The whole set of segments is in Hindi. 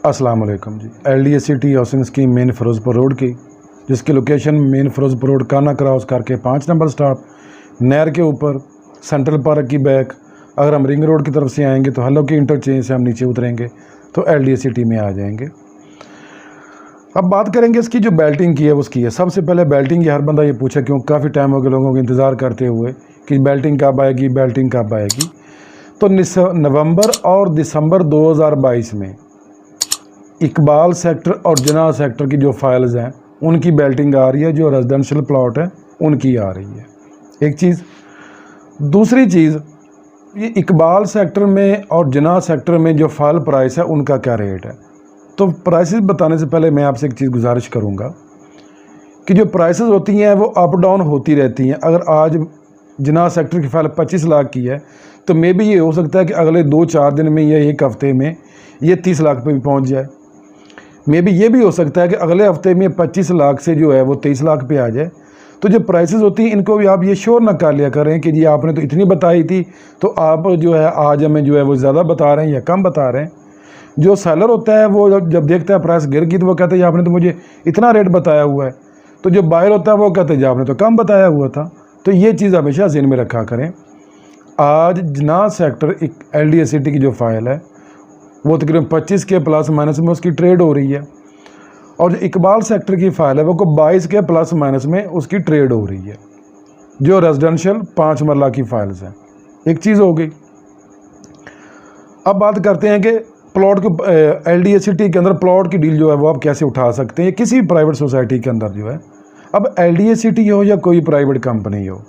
अस्सलाम वालेकुम जी। LDACT housing scheme main Firozpur road की, जिसकी लोकेशन मेन फिरोजपुर रोड काना क्रॉस करके 5 नंबर स्टॉप नहर के ऊपर सेंट्रल पार्क की बैक, अगर हम रिंग रोड की तरफ से आएंगे तो हलो की इंटरचेंज से हम नीचे उतरेंगे तो LDACT में आ जाएंगे। अब बात करेंगे इसकी जो बेल्टिंग की है उसकी है। सबसे पहले बेल्टिंग की हर बंदा ये पूछे, क्यों काफ़ी टाइम हो गया लोगों को इंतज़ार करते हुए कि बेल्टिंग कब आएगी, बेल्टिंग कब आएगी। तो नवंबर और दिसंबर 2022 में इकबाल सेक्टर और जना सेक्टर की जो फाइल्स हैं उनकी बेल्टिंग आ रही है, जो रेजिडेंशियल प्लॉट है उनकी आ रही है। एक चीज़। दूसरी चीज़, ये इकबाल सेक्टर में और जना सेक्टर में जो फाइल प्राइस है उनका क्या रेट है। तो प्राइसेस बताने से पहले मैं आपसे एक चीज़ गुजारिश करूंगा कि जो प्राइसेस होती हैं वो अप डाउन होती रहती हैं। अगर आज जना सेक्टर की फ़ाइल 25 लाख की है तो मे भी ये हो सकता है कि अगले 2-4 दिन में या एक हफ़्ते में ये 30 लाख पे भी पहुंच जाए। मे भी ये भी हो सकता है कि अगले हफ्ते में 25 लाख से जो है वो 23 लाख पे आ जाए। तो जो प्राइसेस होती हैं इनको भी आप ये श्योर ना कर लिया करें कि जी आपने तो इतनी बताई थी तो आप जो है आज हमें जो है वो ज़्यादा बता रहे हैं या कम बता रहे हैं। जो सेलर होता है वो जब देखता है प्राइस गिर गई तो वो कहते हैं आपने तो मुझे इतना रेट बताया हुआ है। तो जो बायर होता है वो कहते हैं जी आपने तो कम बताया हुआ था। तो ये चीज़ हमेशा ज़हन में रखा करें। आज जना सेक्टर एक LDACT की जो फाइल है वो तकरीबन 25 के प्लस माइनस में उसकी ट्रेड हो रही है, और जो इकबाल सेक्टर की फ़ाइल है वो को 22 के प्लस माइनस में उसकी ट्रेड हो रही है, जो रेजिडेंशियल 5 मरला की फाइल्स हैं। एक चीज़ हो गई। अब बात करते हैं कि प्लॉट को LDACT के अंदर प्लॉट की डील जो है वो आप कैसे उठा सकते हैं किसी भी प्राइवेट सोसाइटी के अंदर जो है। अब LDACT हो या कोई प्राइवेट कंपनी हो,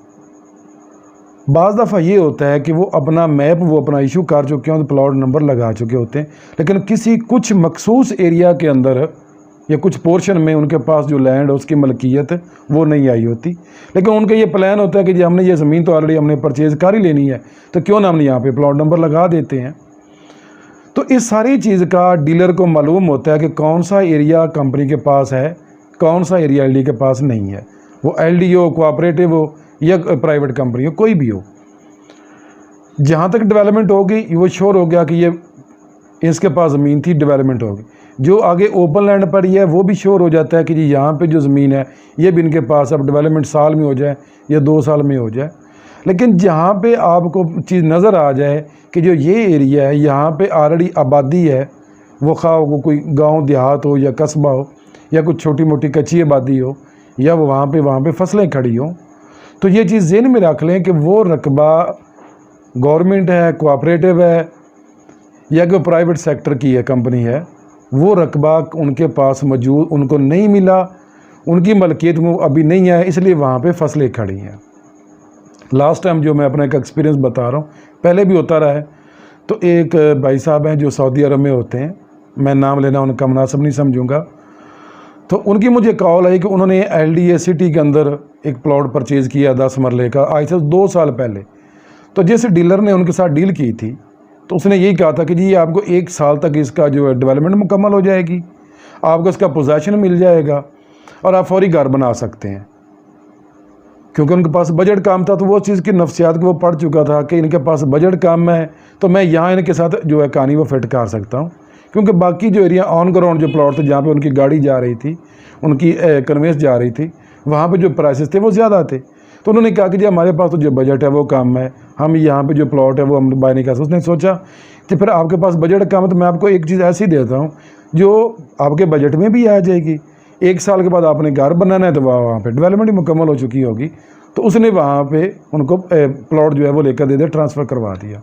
बाज़ दफ़ा ये होता है कि वो अपना मैप वो अपना इशू कर चुके हैं, प्लॉट नंबर लगा चुके होते हैं, लेकिन किसी कुछ मखसूस एरिया के अंदर या कुछ पोर्शन में उनके पास जो लैंड है उसकी मलकियत वो नहीं आई होती। लेकिन उनका ये प्लान होता है कि जी हमने ये ज़मीन तो ऑलरेडी हमने परचेज़ कर ही लेनी है, तो क्यों ना हमने यहाँ पे प्लॉट नंबर लगा देते हैं। तो इस सारी चीज़ का डीलर को मालूम होता है कि कौन सा एरिया कंपनी के पास है, कौन सा एरिया LD के पास नहीं है। वो LD हो, कोऑपरेटिव हो या प्राइवेट कंपनी हो, कोई भी हो। जहाँ तक डेवलपमेंट होगी वो श्योर हो गया कि ये इसके पास ज़मीन थी, डेवलपमेंट होगी। जो आगे ओपन लैंड पड़ी है वो भी श्योर हो जाता है कि जी यहाँ पे जो ज़मीन है ये भी इनके पास, अब डेवलपमेंट साल में हो जाए या 2 साल में हो जाए। लेकिन जहाँ पे आपको चीज़ नज़र आ जाए कि जो ये एरिया है यहाँ पे ऑलरेडी आबादी है, वो खा वो कोई गाँव देहात हो या कस्बा हो या कुछ छोटी मोटी कच्ची आबादी हो या वो वहाँ पे फसलें खड़ी हों, तो ये चीज़ ज़हन में रख लें कि वो रकबा गवर्नमेंट है, कोऑपरेटिव है या कोई प्राइवेट सेक्टर की है कंपनी है, वो रकबा उनके पास मौजूद उनको नहीं मिला, उनकी मलकियत में अभी नहीं आया, इसलिए वहाँ पे फसलें खड़ी हैं। लास्ट टाइम जो मैं अपना एक एक्सपीरियंस बता रहा हूँ, पहले भी होता रहा है। तो एक भाई साहब हैं जो सऊदी अरब में होते हैं, मैं नाम लेना उनका मुनासिब नहीं समझूँगा, तो उनकी मुझे कॉल आई कि उन्होंने LDACT के अंदर एक प्लॉट परचेज़ किया 10 मरले का, आज से 2 साल पहले। तो जिस डीलर ने उनके साथ डील की थी तो उसने यही कहा था कि जी आपको 1 साल तक इसका जो है डेवलपमेंट मुकम्मल हो जाएगी, आपको इसका पोजेसन मिल जाएगा और आप फौरी घर बना सकते हैं। क्योंकि उनके पास बजट कम था, तो वो चीज़ की नफ्सियात को वो पढ़ चुका था कि इनके पास बजट कम है, तो मैं यहाँ इनके साथ जो है कहानी वो फिट कर सकता हूँ। क्योंकि बाकी जो एरिया ऑन ग्राउंड जो प्लॉट थे जहाँ पे उनकी गाड़ी जा रही थी, उनकी कन्वेंस जा रही थी, वहाँ पे जो प्राइसेस थे वो ज़्यादा थे। तो उन्होंने कहा कि जी हमारे पास तो जो बजट है वो कम है, हम यहाँ पे जो प्लॉट है वो हम बाय नहीं कर सकते। उसने सोचा कि फिर आपके पास बजट कम है तो मैं आपको एक चीज़ ऐसी देता हूँ जो आपके बजट में भी आ जाएगी। 1 साल के बाद आपने घर बनाना है तो वहाँ पे डेवलपमेंट ही मुकम्मल हो चुकी होगी। तो उसने वहाँ पे उनको प्लॉट जो है वो लेकर दे दिया, ट्रांसफ़र करवा दिया।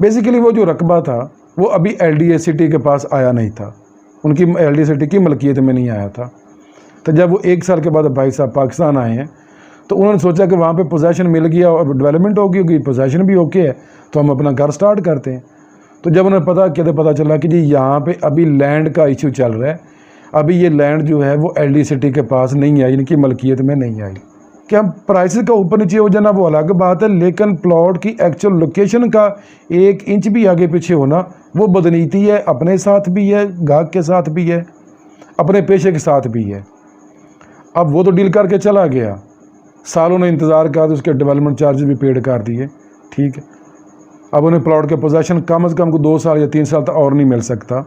बेसिकली वो जो रकबा था वो अभी LDACT के पास आया नहीं था, उनकी LDACT की मलकियत में नहीं आया था। तो जब वो 1 साल के बाद भाई साहब पाकिस्तान आए हैं तो उन्होंने सोचा कि वहाँ पे पोजेसन मिल गया और डेवलपमेंट होगी, पोजेसन भी ओके है, तो हम अपना घर स्टार्ट करते हैं। तो जब उन्हें पता चला कि जी यहाँ पे अभी लैंड का इशू चल रहा है, अभी ये लैंड जो है वो LDACT के पास नहीं आई, इनकी मलकियत में नहीं आई। कि हम प्राइसेस का ऊपर नीचे हो जाना वो अलग बात है, लेकिन प्लॉट की एक्चुअल लोकेशन का 1 इंच भी आगे पीछे होना वो बदनीति है, अपने साथ भी है, गाहक के साथ भी है, अपने पेशे के साथ भी है। अब वो तो डील करके चला गया, सालों ने इंतज़ार किया, तो उसके डेवलपमेंट चार्जेस भी पेड कर दिए, ठीक है। अब उन्हें प्लॉट के पोजेसन कम से कम को 2 साल या 3 साल तक और नहीं मिल सकता।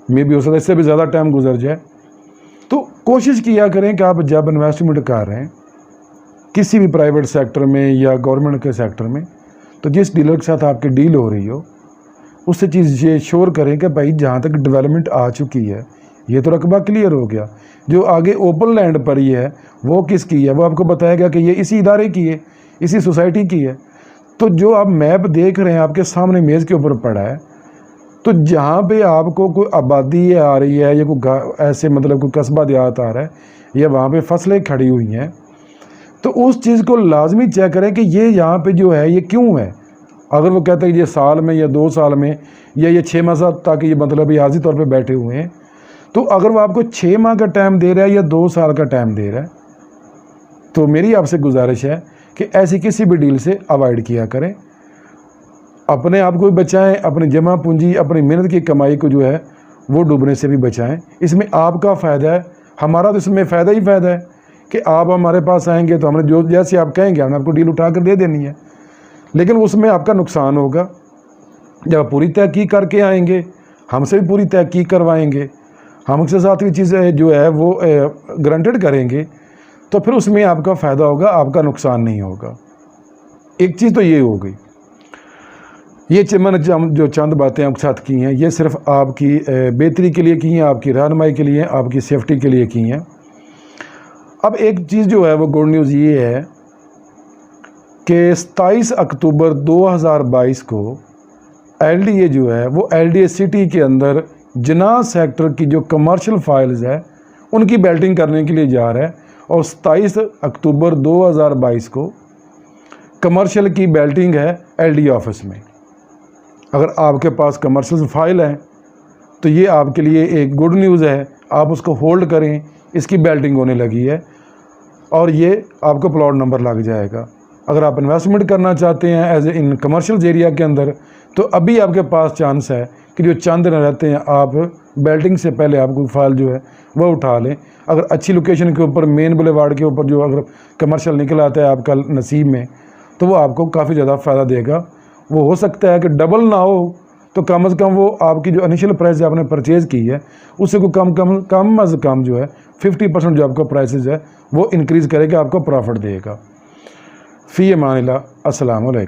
मे भी हो सकता है इससे भी ज़्यादा टाइम गुजर जाए। तो कोशिश किया करें कि आप जब इन्वेस्टमेंट कर रहे हैं किसी भी प्राइवेट सेक्टर में या गवर्नमेंट के सेक्टर में, तो जिस डीलर के साथ आपकी डील हो रही हो उससे चीज़ ये श्योर करें कि भाई जहाँ तक डेवलपमेंट आ चुकी है ये तो रकबा क्लियर हो गया, जो आगे ओपन लैंड पर ही है वो किसकी है, वो आपको बताएगा कि ये इसी इदारे की है, इसी सोसाइटी की है। तो जो आप मैप देख रहे हैं आपके सामने मेज़ के ऊपर पड़ा है, तो जहाँ पे आपको कोई आबादी आ रही है या कोई ऐसे मतलब कोई कस्बा देहात आ रहा है या वहाँ पे फसलें खड़ी हुई हैं, तो उस चीज़ को लाजमी चेक करें कि ये यहाँ पे जो है ये क्यों है। अगर वो कहते हैं ये साल में या 2 साल में या ये 6 माह तक ये मतलब ये आर्जी तौर पे बैठे हुए हैं, तो अगर वो आपको 6 माह का टाइम दे रहा है या 2 साल का टाइम दे रहा है, तो मेरी आपसे गुजारिश है कि ऐसी किसी भी डील से अवॉइड किया करें। अपने आप को भी बचाएं, अपनी जमा पूंजी अपनी मेहनत की कमाई को जो है वो डूबने से भी बचाएं। इसमें आपका फ़ायदा है, हमारा तो इसमें फ़ायदा ही फ़ायदा है कि आप हमारे पास आएंगे तो हमने जो जैसे आप कहेंगे हमने आपको डील उठा कर दे देनी है, लेकिन उसमें आपका नुकसान होगा। जब पूरी तहकीक करके आएंगे, हमसे भी पूरी तहकीक करवाएंगे, हमसे साथ भी चीज़ें जो है वो गारंटेड करेंगे, तो फिर उसमें आपका फ़ायदा होगा, आपका नुकसान नहीं होगा। एक चीज़ तो ये हो गई। ये मैंने जो चंद बातें आपके साथ की हैं ये सिर्फ आपकी बेहतरी के लिए की हैं, आपकी रहनुमाई के लिए, आपकी सेफ्टी के लिए की हैं। अब एक चीज़ जो है वो गुड न्यूज़ ये है कि 27 अक्टूबर 2022 को LDA जो है वो LDA सिटी के अंदर जना सेक्टर की जो कमर्शियल फाइल्स है उनकी बेल्टिंग करने के लिए जा रहा है, और 27 अक्टूबर 2022 को कमर्शियल की बेल्टिंग है LDA ऑफिस में। अगर आपके पास कमर्शियल फाइल है तो ये आपके लिए एक गुड न्यूज़ है, आप उसको होल्ड करें, इसकी बेल्टिंग होने लगी है और ये आपको प्लॉट नंबर लग जाएगा। अगर आप इन्वेस्टमेंट करना चाहते हैं एज इन कमर्शियल एरिया के अंदर, तो अभी आपके पास चांस है कि जो चंद दिन रहते हैं आप बेल्टिंग से पहले आपको फाइल जो है वह उठा लें। अगर अच्छी लोकेशन के ऊपर मेन बुलेवार्ड के ऊपर जो अगर कमर्शियल निकल आता है आपका नसीब में, तो वो आपको काफ़ी ज़्यादा फ़ायदा देगा। वो हो सकता है कि डबल ना हो तो कम से कम वो आपकी जो इनिशियल प्राइस आपने परचेज़ की है उससे को कम अज़ कम जो है 50% जो आपका प्राइसेस है वो इंक्रीज़ करेगा, आपको प्रॉफिट देगा। फ़ी अमान अल्लाह। अस्सलाम वालेकुम।